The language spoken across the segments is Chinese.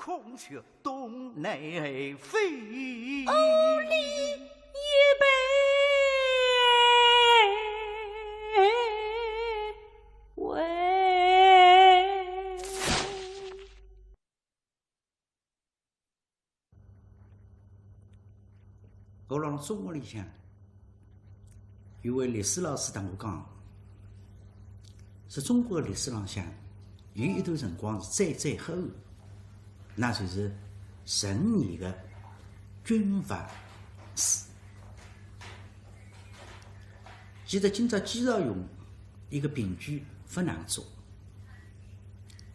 孔雀东南飞。欧里一杯为。我让中学里向有位历史老师同我讲，是中国的历史浪向有一段辰光是最后的，那就是12年的军阀史。记得今朝纪绍用一个评句不难做，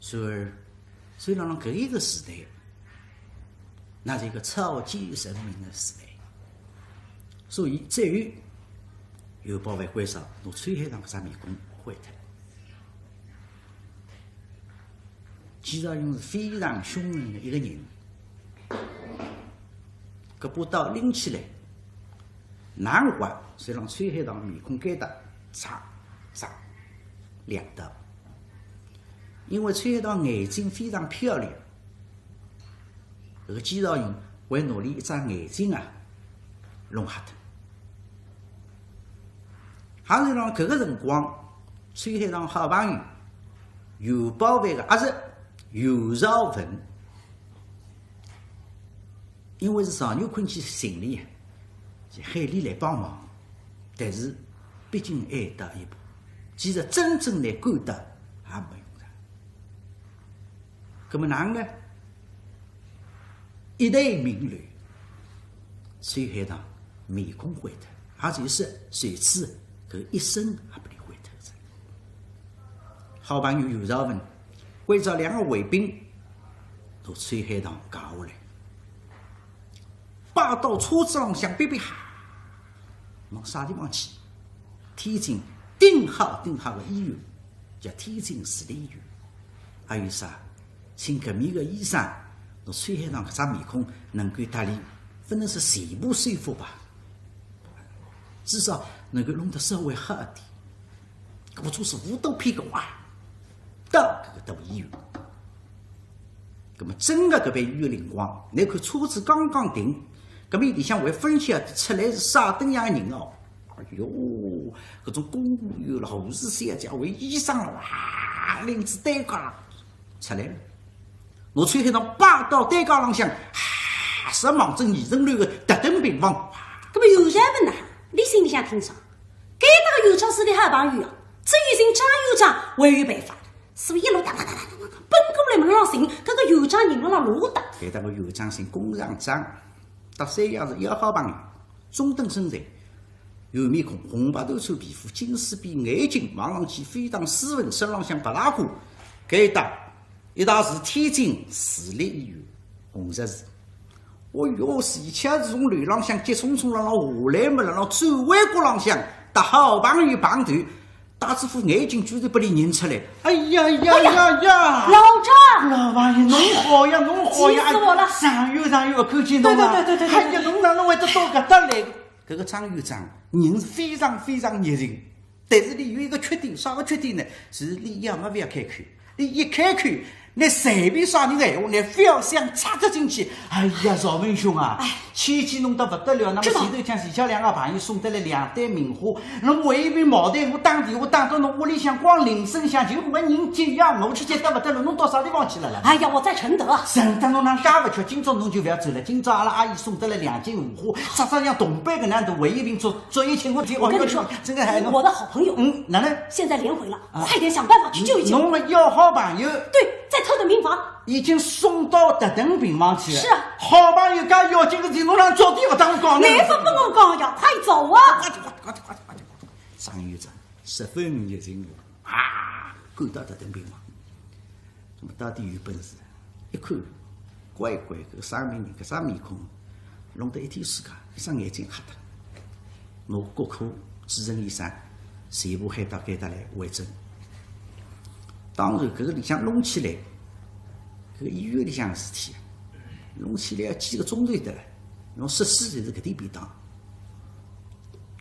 所以让搿一个时代，那是一个草菅人命的时代。所以再有有保卫关上，侬崔海棠搿只面孔毁脱。纪绍用是非常凶狠的一个人，搿把刀拎起来，难滑，所以让崔海棠面孔该打嚓2刀。因为崔海棠眼睛非常漂亮，搿个纪绍用为努力一张眼睛弄瞎脱。还是让搿个辰光，崔海棠好朋友尤保卫的阿叔尤兆文，因为是常有坤去寻里，就海里来帮忙，但是毕竟晚到一步，其实真正来赶到也没用上。搿么哪能呢？一代名流，崔海棠面孔毁脱，也就是随此搿一生也不离回头着。好朋友尤兆文归着2个卫兵，从崔海棠扛下来，摆到车子浪向，别哈，往啥地方去？天津顶好个医院，叫天津市立医院。还有啥？请搿面个医生，从崔海棠搿张面孔能够打理，不能是全部修复吧？至少能够弄得稍微好一点。搿部车是5斗片个哇，到搿个大医院。搿么整个搿爿医院灵光，你看车子刚刚停，搿面里向会分析出来是啥等样人哦。哎哟，搿种公务员了、护士小姐、为医生了，哇，拎子担架出来了。我崔海棠摆到担架浪向，是忙着2层楼的特等病房。搿么有啥问呐？你心里向听上，该打个油厂是你好朋友啊，只有寻张油厂还有办法，所以一路打奔过来门上寻，搿个油厂人了路打。该打个油厂姓龚长张，搭3样是一个好朋友，中等身材，有面孔，红白头穿皮肤，金丝边眼镜，望上去非常斯文，身浪向白大褂。该打一打是天津市立医院红十字。哦哟，前腔是从楼浪向急匆匆了，下来么了，转弯角浪向，搭好朋友碰头，戴这副眼镜居然被你认出来！哎呀呀呀呀！老张，老朋友，侬好呀，侬好呀！急死我了！常有看见侬啊！对！哎呀，侬哪能会得到搿搭来？搿个张院长人是非常热情，但是你有一个缺点，啥个缺点呢？是你一样不要开口，你一开口。你随便啥人的闲话，你非要想插得进去。哎呀，赵文兄啊，千金弄得不得了。那么前头讲前叫2个朋友送得来2袋名花，侬为一瓶茅台我打电话打到侬屋里向，光铃声响就没人接呀，我去接得不得了。侬到啥地方去了啦？哎呀，我在承德。承德侬哪介不巧？今朝侬就不要走了。今朝阿拉阿姨送得来2斤五花，啥像铜杯搿样大，为一瓶做一请我听。我跟你说，真的还我的好朋友，哪能？现在连回了，快点想办法去救一救。侬们要好朋友。对。在特等病房已经送到特等病房去了。是啊，好朋友介要紧的事，侬让早点不当我讲呢？你不跟我讲呀，快走啊！快！张院长十分热情赶到特等病房。那么到底有本事，一看，乖搿生病人搿啥面孔，弄得一天世界，一双眼睛瞎脱。我国科主任医生全部喊到该搭来会诊。当然，搿个里向弄起来，搿个医院里向的事体，弄起来要几个钟头的了。侬设施就是搿点便当，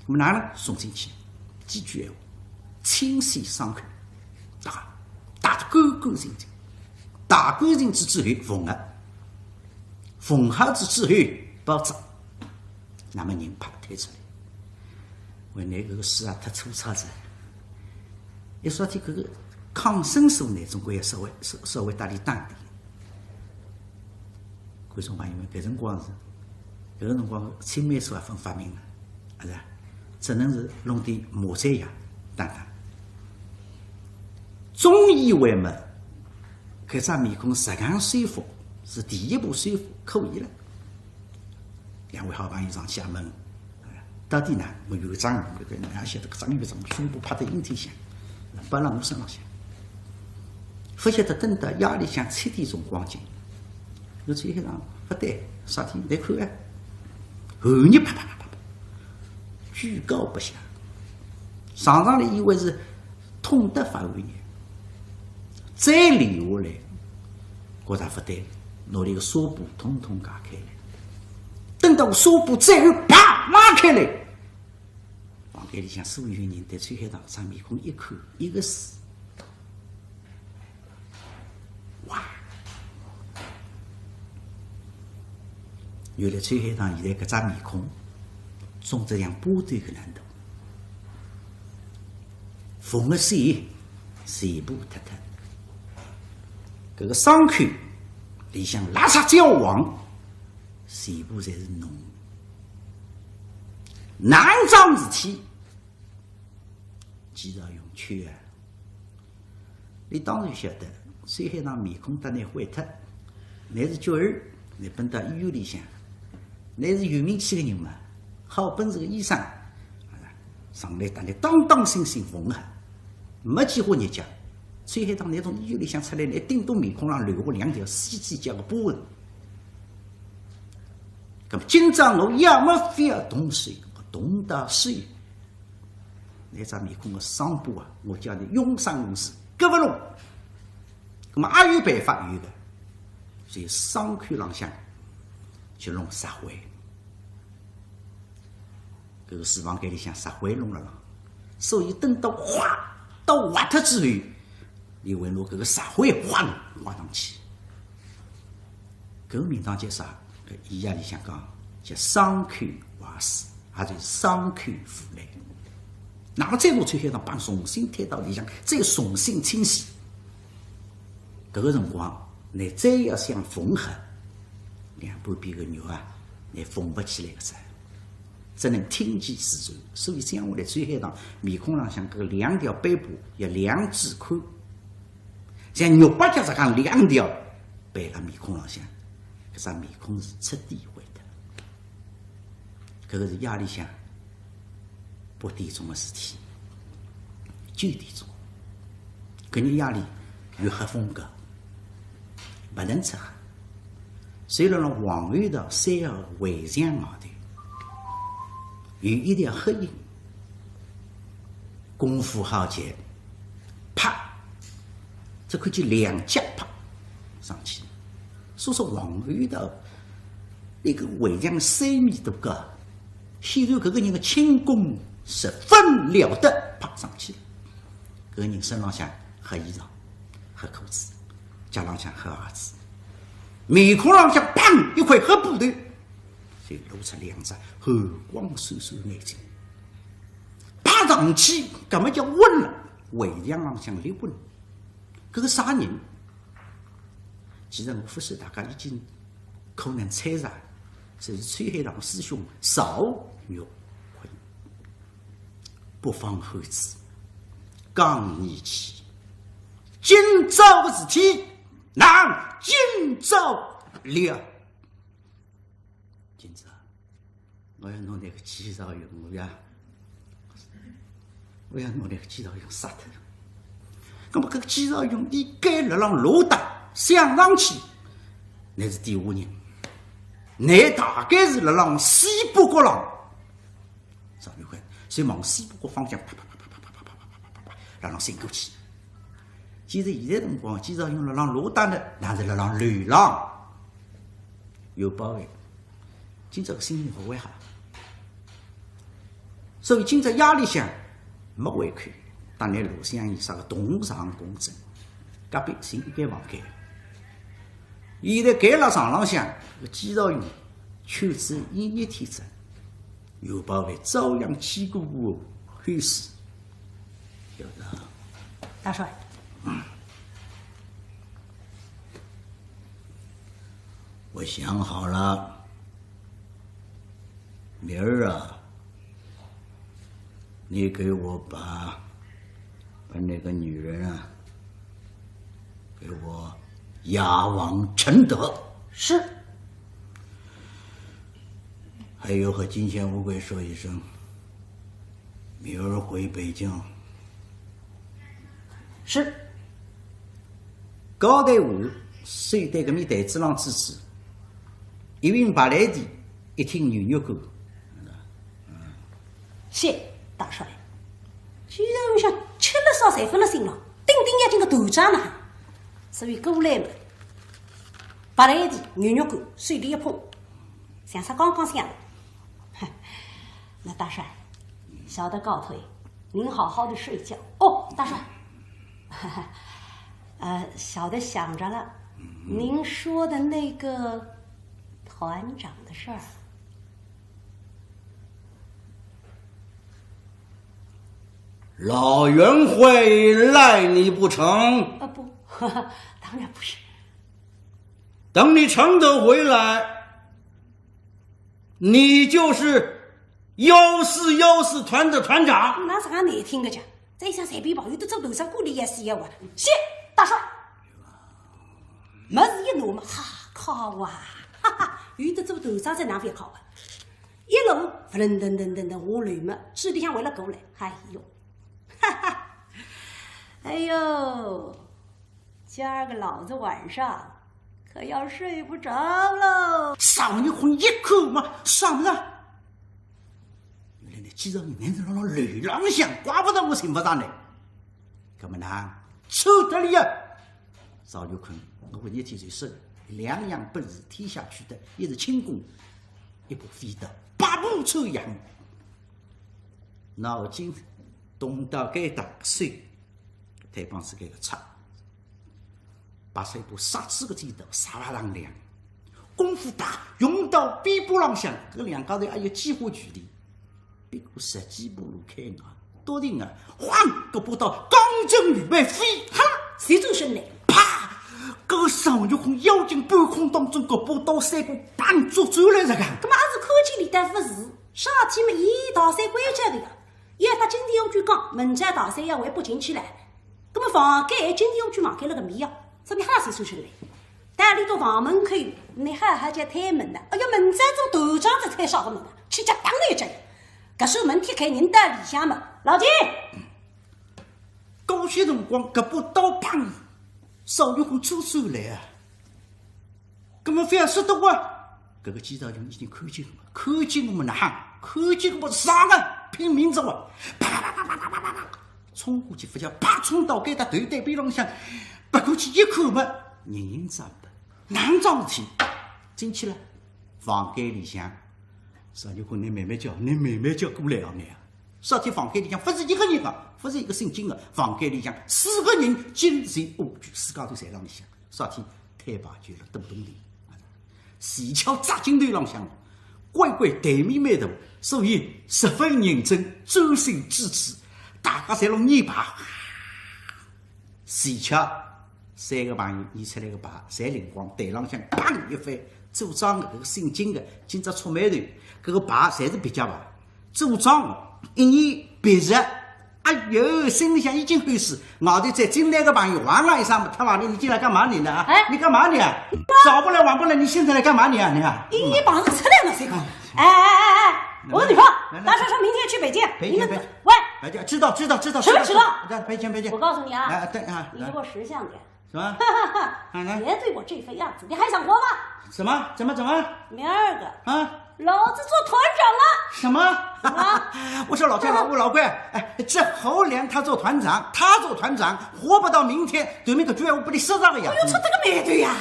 那么哪能送进去？几句闲话，清洗伤口，打得干干净净，打干净之后缝合，缝好子之后包扎，那么人啪推出来。为那个事啊，太粗糙子。一说起这个抗生素呢，总归要稍微打理淡点。观众朋友们，搿辰光青霉素也分发明了，是吧？只能是弄点麻醉药等等。中医为么？搿张面孔实干修复是第一步修复可以了。两位好朋友上去问，到底呢？我有张，搿哪晓得搿张院长胸部趴在阴天下，摆辣我身浪向，不晓得等到夜里向7点钟光景。我最后上不对，啥体来看啊？后日啪啪啪啪，居高不下。常常的以为是痛得发为热，再理下来，觉着不对，拿那个纱布统统解开来。等到纱布再后啪拉开来，房间里向所有人对崔海棠张面孔一看，一个死，哇！原来崔海棠现在搿张面孔肿得像巴豆搿能大，缝个线全部脱脱，搿个伤口里向拉撒焦黄，全部侪是脓。难桩事体，既然用缺啊！你当然晓得，崔海棠面孔得那坏脱，乃是角儿，你奔到医院里向。乃是有名气的人嘛，好本事的医生，上来打来当当心心缝啊，没几花日脚。崔海棠那从医院里向出来，那顶多面孔上留下2条细尖尖的疤痕。咁今朝我要么非要动手，我动到手，那张面孔的伤疤啊，我叫你永生无事，割不拢。咁么也有办法有的，所以伤口浪向。就弄石灰，搿个厨房间里向石灰弄了浪，所以等到哗到挖脱之后，你会拿搿个石灰哗上去。搿个名堂叫啥？搿医学里向讲叫伤口坏死，也就是伤口腐烂。那么再拿崔海棠帮重新推到里向，再重新清洗。搿个辰光，你再要想缝合。2半边个肉啊，你缝不起来个噻，只能听其自传。所以这样下来，崔海棠面孔浪向搿2条斑疤要2指宽，像肉巴夹子讲2条背辣面孔浪向，搿张面孔是彻底毁的。搿个是夜里向8点钟的事体，9点钟，搿日夜里月黑风高，不能出黑。随了让黄安道3号围墙外头有一条黑影，功夫好捷，啪，只看见2脚啪上去。说黄安道那个围墙3米多高，显然搿个人的轻功十分了得，啪上去了。搿个人身浪向黑衣裳、黑裤子，脚浪向黑鞋子。面孔浪向砰一块黑布头，就露出2只寒光闪闪眼睛。爬上去，搿么叫昏了，围墙浪向离昏。搿个啥人？其实我不是大家已经可能猜测，这是崔海棠师兄邵玉坤，北方汉子，刚义气。今朝的事体。让今朝了，今朝我要弄那个鸡肉用，我要弄那个鸡肉用杀脱。那么搿个鸡肉用一盖辣浪路搭想上去，那是第5人，那大概是辣浪西北角浪，赵玉辉，所以往西北角方向啪啪啪啪啪啪啪啪啪啪啪，让浪伸过去。其实现在辰光，今朝用辣浪路搭呢，那是辣浪流浪，有保卫。今朝个心情不会好，所以今朝夜里向没回看，当然录像有啥个动场共振，隔壁是一间房间，现在盖了床浪向，季少云秋子一日天真，又把为朝阳起鼓鼓欢喜。有的，大帅，我想好了。明儿啊，你给我把那个女人啊，给我押往承德。是。还有和金钱乌龟说一声，明儿回北京。是。交代完，随对搿面台子上之子，一win白来地，一听牛肉干。谢大帅，既然我想吃了少财分了心了，顶顶眼睛个头渣呢，所以过来嘛，白来的牛肉干水里一碰，像啥刚刚香的。那大帅，小的告退，您好好的睡觉哦。大帅，小的想着了，您说的那个团长的事儿。老袁会赖你不成？不，当然不是。等你承德回来，你就是141团的团长。那是俺难听的讲，再想随便跑，有的走头上过来也是一话。谢大帅，没事一路嘛，靠啊，哈哈，有的走头上在哪边靠啊？一路不楞噔噔噔噔，我来嘛，水里向为了过来，哎呦。哈哈，哎呦，今儿个老子晚上可要睡不着喽！上一混一口嘛，上了。原来那几个人是让流浪向，怪不得我寻不上来。哥们呐，臭得了呀！赵有坤，我日天最瘦，两样本事天下取得，一是轻功，一部飞得八步抽羊。脑筋。东到该打水，太帮子给个擦，把这部杀子个箭头杀啦上亮，功夫大，用到臂部浪向，这两家头还有几乎距离，别过10几步路开啊，多定啊，晃个步道，刚正预备飞，哈，谁走身来？啪！个上月空妖精半空当中，个步道三股半捉转来这个，搿么也是科技里的不是，上天嘛一道三关节的呀。要打金地用具讲，门家大三要围不进去了。那么房间金地用具忙开了个米呀，这边还是收起来。带里到房门口，你还叫推门的？哎呀，门在做头张子才少个门的，去家当了一阵。搿手门踢开，人到里向嘛，老金。高些辰光，搿把刀砰，邵玉红抽出来啊！搿么非要说的话，搿个机长就已经看见了，看见我们呐，看见我上啊！拼命着啊！啪啪啪啪啪啪啪啪，冲过去，不叫啪冲到该他头袋边浪向，拔过去一口嘛，人长的，难长事体，进去了，房间里向，邵玉红，你慢慢叫，你慢慢叫过来啊你啊！啥体房间里向不是一个人啊，不是一个姓金的，房间里向4个人精神恶举，四家头在浪里向，啥体太把酒了，懂不懂的？细巧扎进头浪向，乖乖对面埋头。所以十分认真，专心致志，大家侪弄泥巴。细巧3个朋友捏出来个牌，侪灵光，台浪向砰一翻，组装的搿个姓金的，今朝出馒头，搿个牌侪是别家牌，组装的，一年别日。哎呦，心里向已经欢喜，外头再进来个朋友，王了一声，他话你进来干嘛你呢？哎，你干嘛你？早不来晚不来，你现在来干嘛你啊你啊？你绑出来了谁？哎，我跟你说，大帅说明天去北京。喂，知道。什么知道？北京。我告诉你啊，对啊，你给我识相点。什么？别对我这副样子，你还想活吗？什么？怎么？明儿个啊，老子做团长了。什么？我说老怪，哎，这侯连他做团长，活不到明天，对面个队伍不得死上了呀！哎呦，出这个馒头呀！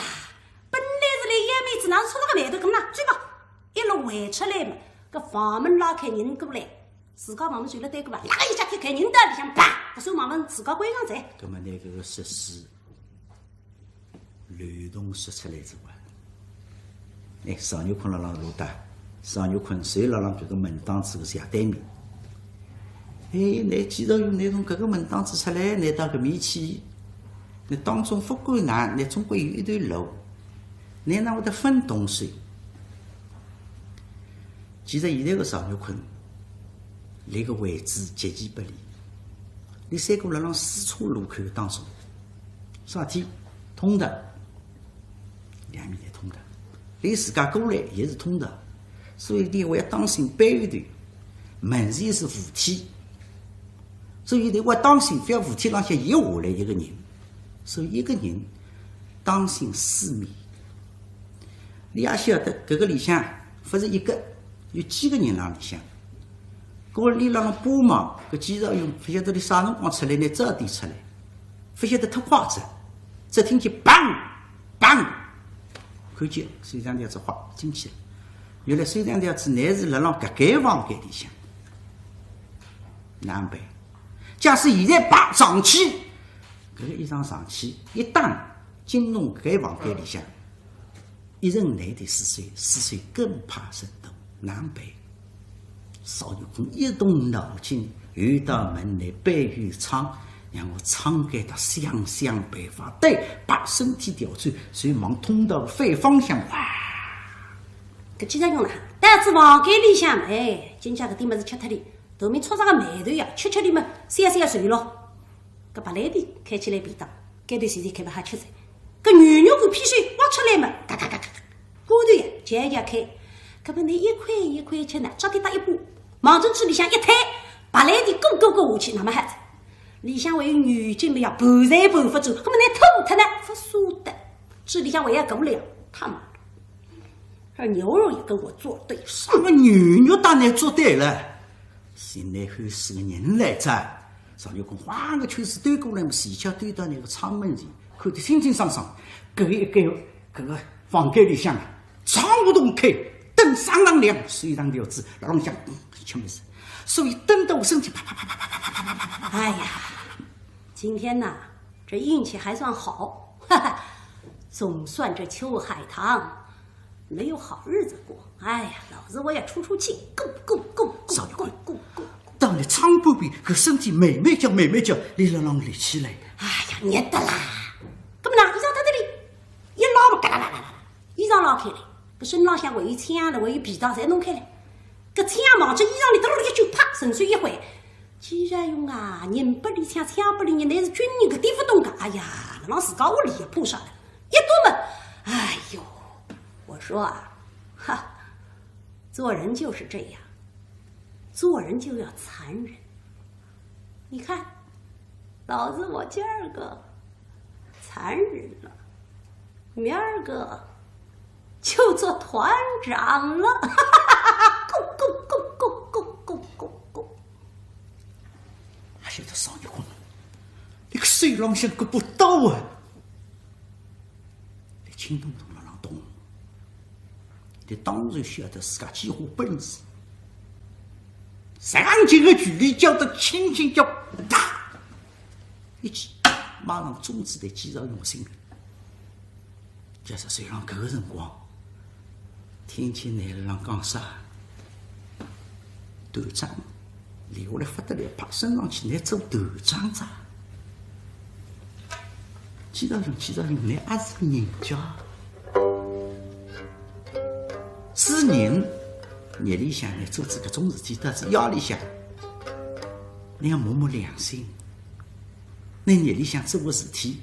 本来是来野妹子，哪是出这个馒头？咁呐，追吧，一路围出来嘛，搿房门拉开，人过来，自家房门随了对过吧，哪个一家踢开，人到里向，啪，搿手房门自家关上在。搿么拿搿个设施流动说出来之外。常有坤辣浪路搭，常有坤随辣浪搿个门档子个斜对面。你继续用你从搿个门档子出来，你到搿面去，你当中不管哪，你总归有一段路，你哪会得分东西？其实现在个常有坤，离个位置极其不利。你三个辣浪四岔路口当中，啥体通的，两面侪通的，你自家过来也是通的，所以你还要当心背后头门前是扶梯，所以你还当心不要扶梯浪向移下来一个人，所以一个人当心四面。你也晓得搿个里向不是一个，有几个人辣里向。搿你让人帮忙，搿几朝用不晓得你啥辰光出来，拿早点出来，不晓得脱筷子，只听见砰砰，看见水上条子哗进去了。原来水上条子乃是辣浪搿间房间里向，难办。假使现在啪上去，搿个衣裳上去一打进入搿间房间里向，一人难的撕碎更怕生动，难办。少有空一动脑筋，又到门内背后窗，让我敞开他想想办法，对，把身体调转，随往通道反方向哇！搿几日用了，但是房间里向今家搿点物事吃脱哩，头面搓上个馒头呀，吃里嘛，三算咯。搿白兰地开起来便当，该段时间开不下去噻。搿牛肉干偏水挖出来嘛，嘎嘎嘎嘎，锅头呀夹夹开，搿么你一块一块吃呢，抓点打一把。往针纸里向一推，白兰地咕下去，那么还子里向还有牛筋了呀，盘菜盘不住，那么你吐脱呢，不舍得。纸里向还要狗粮，他妈的，这牛肉也跟我作对，什么牛肉当然作对了。现在后是个人来着，上有空换个圈子端过来嘛，前脚端到那个窗门前，看得清清爽爽。搿一间搿个房间里向，窗户洞开，灯sáng啷亮，水上条子辣浪向。吃么子？所以蹬得我身体啪啪啪啪啪啪啪啪啪啪。哎呀，今天呐，这运气还算好，哈哈，总算这秋海棠没有好日子过。哎呀，老子我也出气，够，少点够。当你窗旁边，可身体美美叫，你让立起来。哎呀，捏得啦！搿么呢，衣裳在这里一捞嘛，嘎啦啦啦啦，衣裳捞开来，搿身浪向还有枪了，还有皮带，侪弄开来。搿枪往这衣裳里头一揪，啪，顺水一挥。既然用啊，人不离枪，枪不离人，乃是军人，搿点不懂个。哎呀，让自家屋里也扑上来，一多么，哎呦，我说啊，哈，做人就是这样，做人就要残忍。你看，老子我今儿个残忍了，明儿个就做团长了。够！还晓得少年宫，你个水浪向搿把刀啊！你轻咚咚浪动，你当然晓得自家几乎本事。上近个距离叫得轻轻叫哒，一记马上终止在肌肉用心里。假设水浪搿个辰光，听见男人讲啥？团长，留下来不得了，爬升上去，来做团长咋？几道用，你还是人家，是人，日里向来做这种事体，但是夜里向，你要摸良心，你日里向做个事体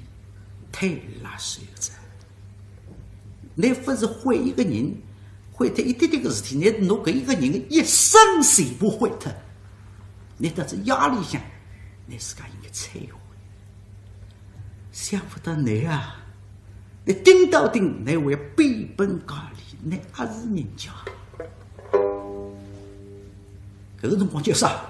太垃圾了，你不是毁一个人。毁脱一点点个事体，你侬搿一个人的一生全部毁脱，你到这压力向，你自家应该忏悔。想不到你啊，你顶到顶，你还要变本加厉，你还是人家。搿个辰光叫啥？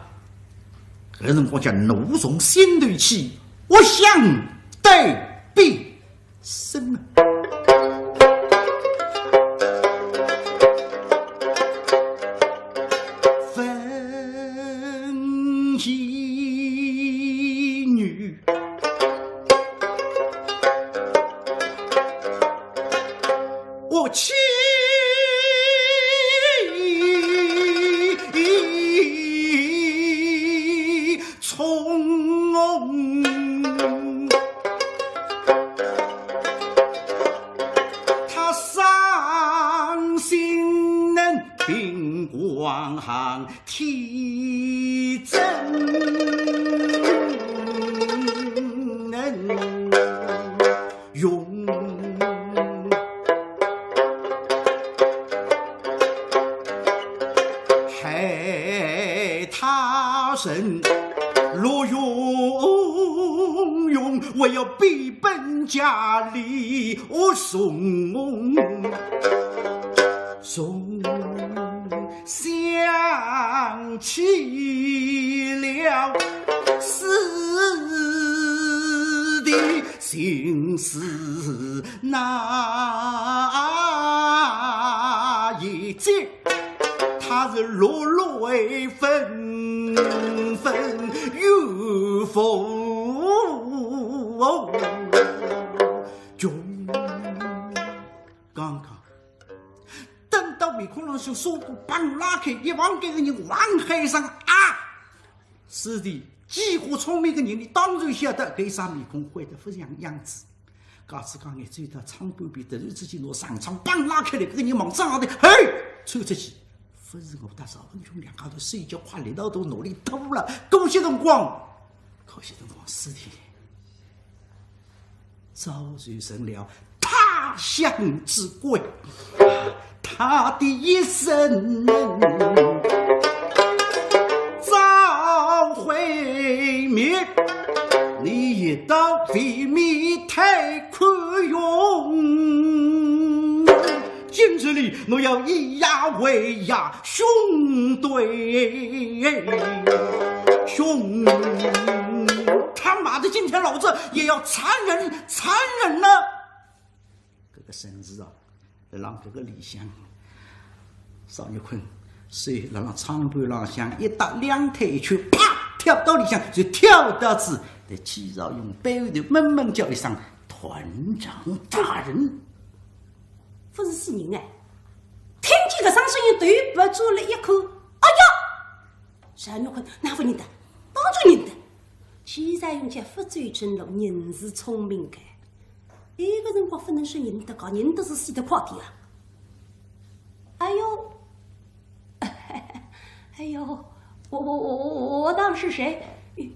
搿个辰光叫怒从心头起，我想对必生啊！我妻王行天真用，害他人若用，我要背本家里我送想起了死的心思那一节，他是落泪纷纷又风刚刚等到面孔上就说过帮拉开一望给人往海上啊！是的，几乎聪明的人你当然晓得给啥面孔会的不像样子。假使讲你追到窗边边突然之间我上窗帮拉开了，这个人忙正好的嘿窜出去，不是我大嫂兄两家头睡觉快力道都努力多了，可惜辰光是的，早就成了他乡之鬼。他的一生早毁灭，你一刀未免太宽容。今日里我要以牙为牙，兄对兄，他妈的今天老子也要残忍了。这个绳子啊，让这个李湘邵玉坤随让窗边浪向一打两腿一拳，啪跳到里向就跳到子在齐少用背后头闷闷叫一声团长大人。不是死人哎！听见个声声音，对不住了一口，哎呀！邵玉坤哪不认得？当然认得。齐少用家不追真路，人是聪明的。一个辰光不能说认得，认得是死得快点啊！哎呦！哎呦，我当是谁？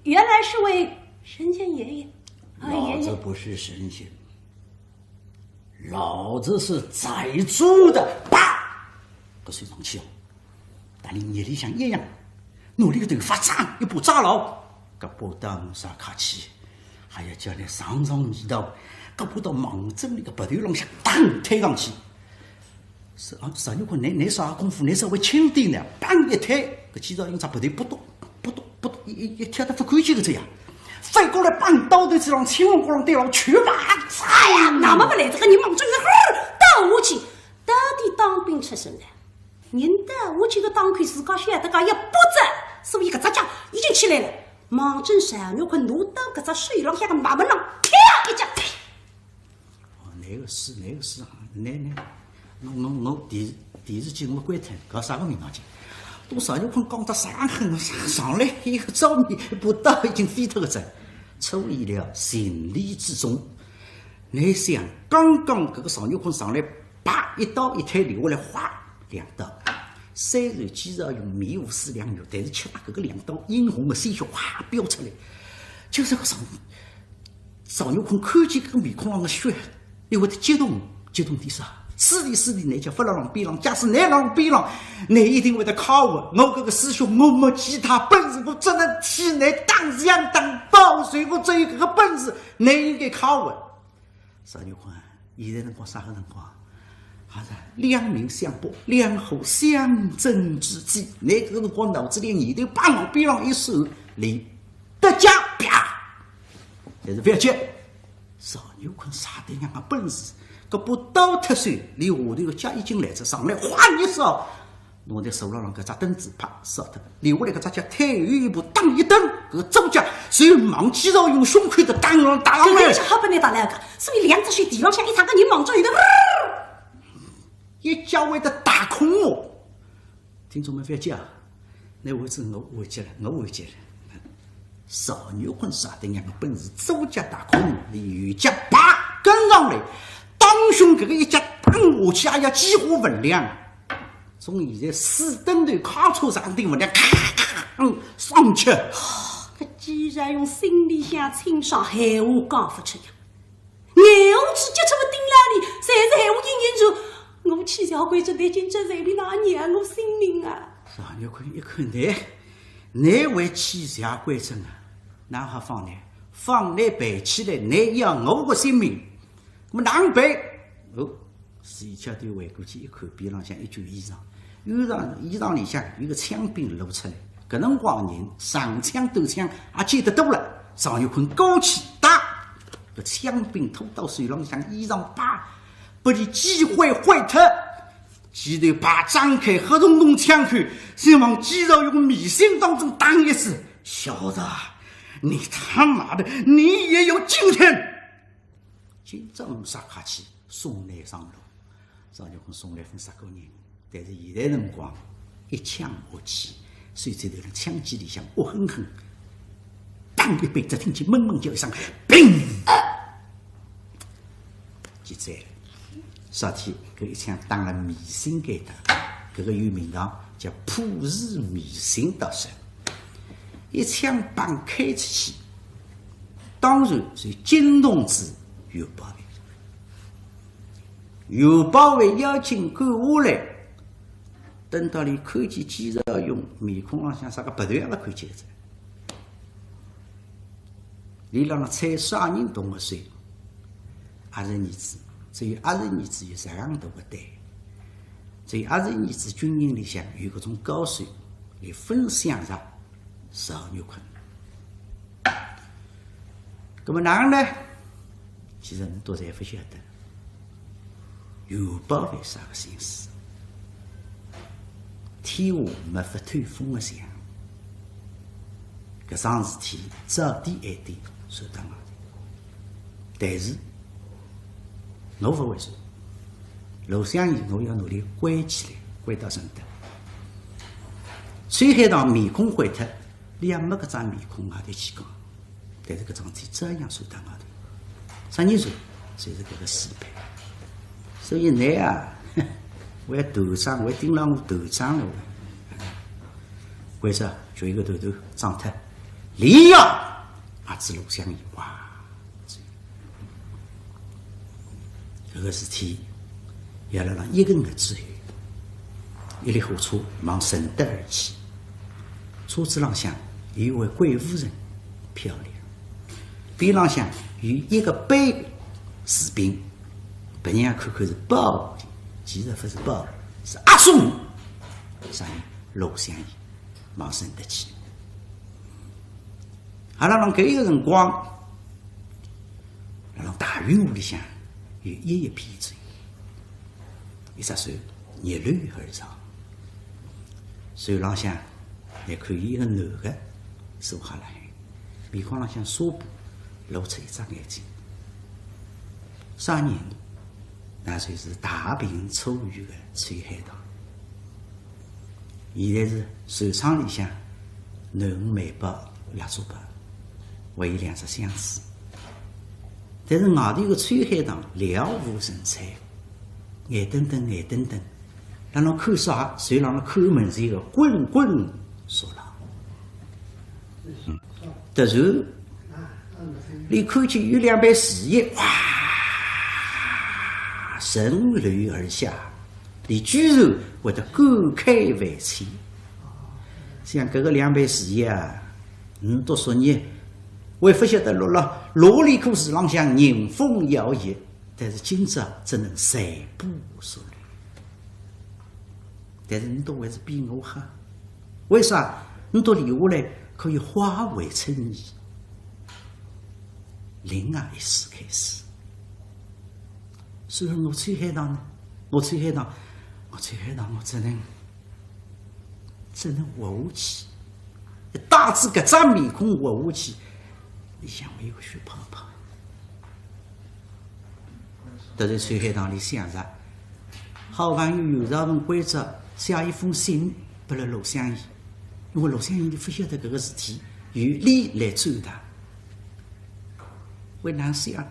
原来是位神仙爷爷。老子不是神仙，老子是宰猪的。啪！个水上气哦，但你眼里像一样，努力的头发长一把扎牢，个不当啥客气，还要叫你上味道，个不到盲针那个白头浪向当推上去。邵玉坤，你啥功夫？你稍微轻点呢，砰一推，个几兆用啥不对，不动，一跳得不看见个这样，飞过来帮刀头子上青龙光对牢去吧！哎呀，那么不来这个人忙着打下去，到底当兵出身的，人打下去个当魁自家晓得个也不值，所以搿只脚已经起来了。忙正邵玉坤挪到搿只水浪向个马门上，啪一脚。那个是啊，我电视机我关脱，搞啥个名堂去？都邵玉坤讲得上狠上来一个照面，把刀已经飞脱个只，出意料情理之中。你想，刚刚这个邵玉坤上来，啪一刀一推留下来，哗两刀。虽然肌肉用面无丝两肉，但是吃了这个两刀，殷红的鲜血哗飙出来，就是个邵玉坤看见这个面孔上的血，因为他激动的啥？是的，你叫不让人边浪，假使你让边浪，你一定会得靠我。我这个师兄，我没其他本事，我只能替你当枪当包水，我只有这个本事，你应该靠我。邵玉坤，现在辰光啥个辰光？还是两名相搏，两虎相争之际。你这个辰光脑子里念头把往边浪一收，离得家啪，但是不要急。邵玉坤啥的样个本事？搿把刀脱手，离下头个脚已经来着上来，哗一烧，拿在手浪上搿只凳子啪烧脱，留下来搿只脚退后一步，当一蹬，搿周脚随后忙起上用胸口的打上来，搿就好把你打来个，所以两只手地浪向一躺个人忙着有的，一脚会得打空我。听众们不要急啊，那位置我回接了。邵玉坤啥的样个本事，左脚打空我，右脚啪跟上来。当胸这个一脚打下去，哎呀，几乎不亮。从现在四灯头卡车上顶我俩咔咔上去。搿既然用心里向清爽闲话讲不出呀，眼红去接触不顶了里，侪是闲话引引住。我欺小鬼子的今朝随便哪让我性命啊！上月坤一看你为欺小鬼子啊？哪好放呢？放来赔起来，你要我的性命，那么哪赔？哦，徐桥头回过去一看，边浪向一件衣裳，衣裳里向有个枪柄露出来。搿辰光人上枪斗枪也见得多了，常有坤高起打，搿枪柄拖到水浪向，衣裳啪，把你击毁脱。鸡头把张开，黑洞洞枪口，先往肌肉用米心当中打一次。小子，你他妈的，你也有今天！今朝没啥客气，送来上路，常有坤送来分10个人，但是现在辰光一枪下去。随在头的枪机里向恶狠狠，当一辈子听见闷闷叫一声“砰”，就在了。昨天搿一枪打了迷心间头，搿个有名堂叫普氏迷心刀手。一枪棒开出去，当然是金同志有保卫，有保卫邀请赶下来。等到你看见肌肉用面孔浪向啥个不断也不看见着，你让他猜啥人懂个水？阿仁儿子，只有阿仁儿子有这样大个胆，只有阿仁儿子军营里向有搿种高手来分享着邵玉坤。那么哪样呢？其实你都侪不晓得，有保卫啥个心思？天下没法透风的响，搿桩事体早点晚点传到外头。但是我不会做，陆湘义我要努力关起来，关到顺德。崔海棠面孔毁脱，你也没搿张面孔外头去讲。但是搿桩事体照样传到外头，啥人传？就是搿个死派。所以你啊。为头长，为盯牢我头长了，为啥就一个头长脱？李阳也指陆湘义，哇！这个事体要来让一个月之后，一列火车往顺德而去，车子浪向有一位贵夫人，漂亮，边浪向有一个背士兵，别人看看是包的。其实不是包，是阿松，啥人？陆湘义往顺德去。阿拉让搿一个辰光，让大运河里向有一片水，一只船逆流而上，船浪向还看有一个男的坐下来，面孔浪向纱布露出一只眼睛，啥人？那就是大病初愈的崔海棠。现在是船舱里向南五美包蜡烛包，还有2只箱子。但是外头的崔海棠了无神采，眼瞪瞪，让侬看啥？谁让侬看门前的滚滚沙浪？突然，你看见有2杯树叶，哇！顺流而下，你居然会得感慨万千。像搿个2杯树叶啊，读书人还不晓得落了罗里库树浪向迎风摇曳，但是今朝只能随波逐流。但是你都还是比我好，为啥？你都留下来可以化为春意，另外一世开始。所以我崔海棠呢？我只能活下去。大致搿张面孔活下去，里向会有个血泡泡。突然崔海棠里想着，好朋友有条份规则，写一封信拨了陆湘义，因为陆湘义你不晓得搿个事体，由你来转达，为哪想？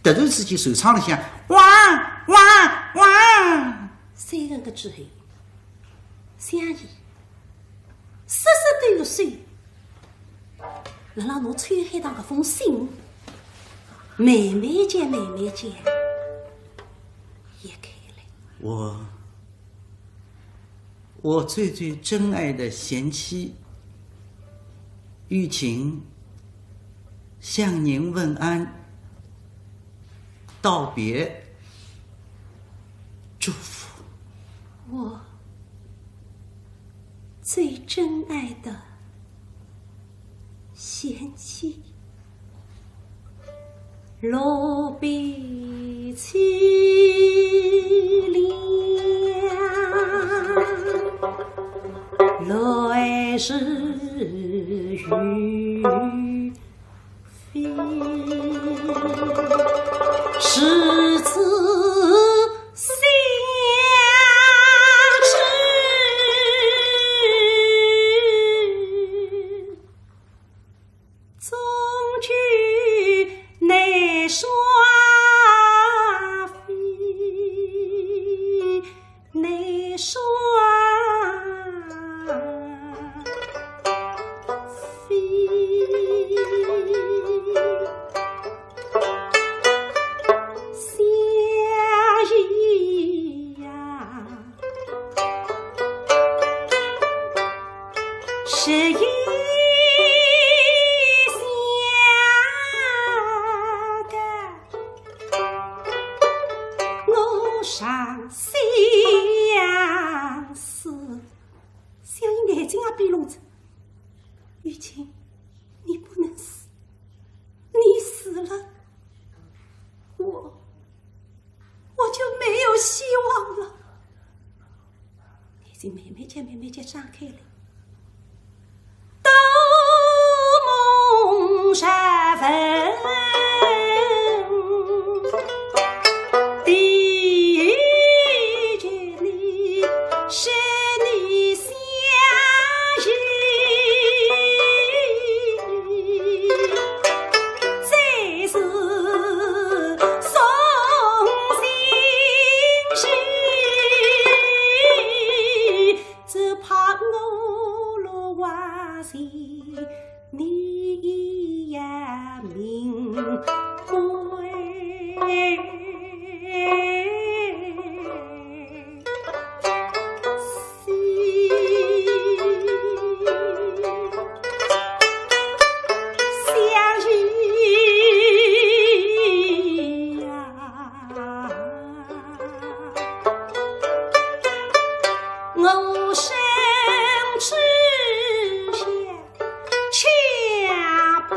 突突然之间手唱了响，哇哇哇3个人之后，相依湿湿的水，辣辣侬穿海上搿封信，慢慢间也开来。我最最珍爱的贤妻，玉琴向您问安，道别，祝福。我最珍爱的贤妻，落笔凄凉，来时雨飞，是此相知，终究难双飞，难双飞。是一相隔，我上相思，相依眼睛也闭拢着。玉琴，你不能死，你死了，我就没有希望了。眼睛慢慢间张开了。梦时分，第一句里是你相依，再是送信息，只怕我落瓦西。你也明归，相依呀，我生之下把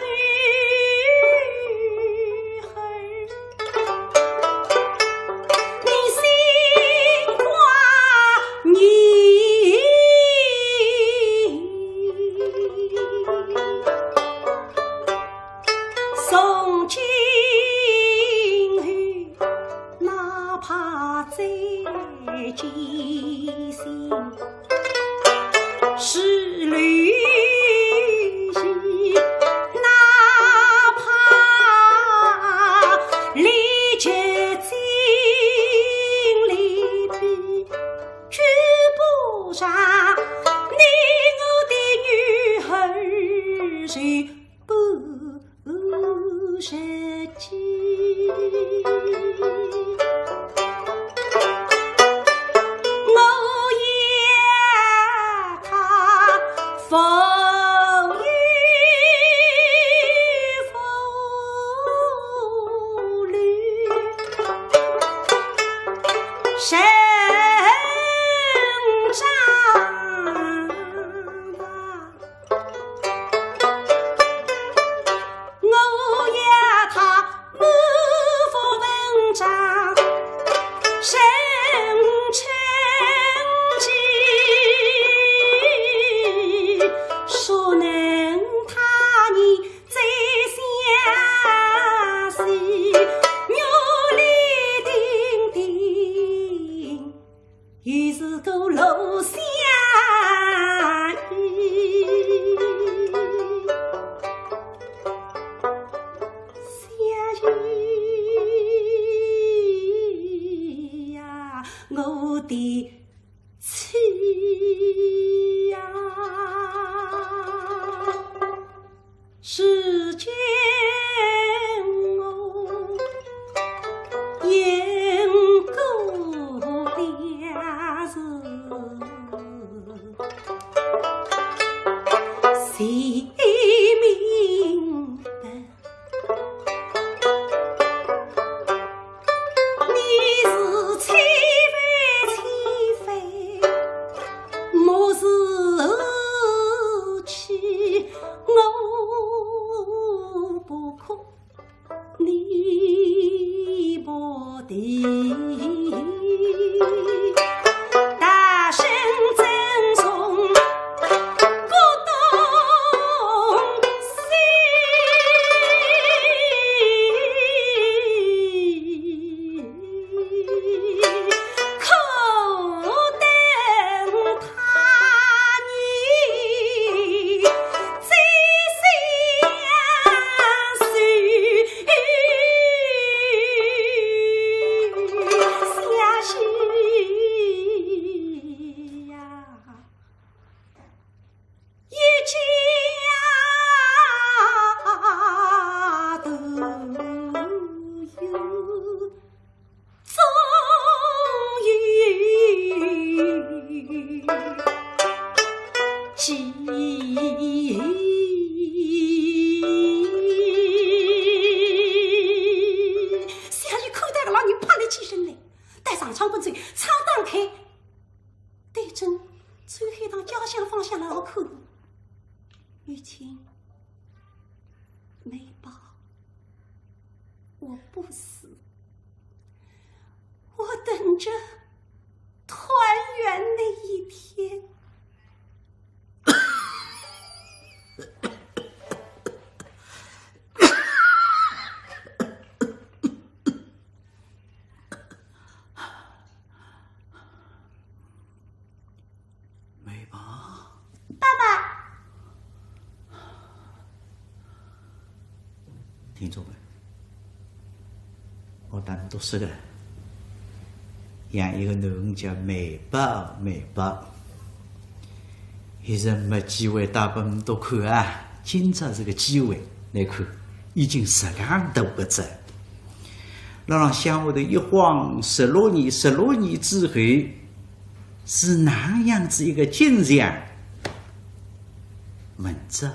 女儿，你心挂念，送进去，哪怕再艰辛。是旅行，哪怕历劫经历比，举不上你我的女儿谁不实际。风雨风雨，生长大，我也他满腹文章，生成说能他你再相惜，玉里叮叮，又是个老相依，相的妻呀，世间我言过了事，谁明白？你是欺非，莫是后妻，我不可，你不得。大声赠送古董西，可等他日再相随，相惜呀，一家都有终于记相遇口袋个老人爬了起身来，带上窗棍嘴，窗打开，对准最后趟家乡方向来看，雨晴，没报，我不死，我等着团圆那一天。没吧？爸爸，听众们，我当读书的，养一个囡恩叫美宝，美宝，现在没机会带拨你多看啊。今朝这个机会来看，已经10杠大个只。让向下头一晃，16年之后，是那样子一个景象，文章。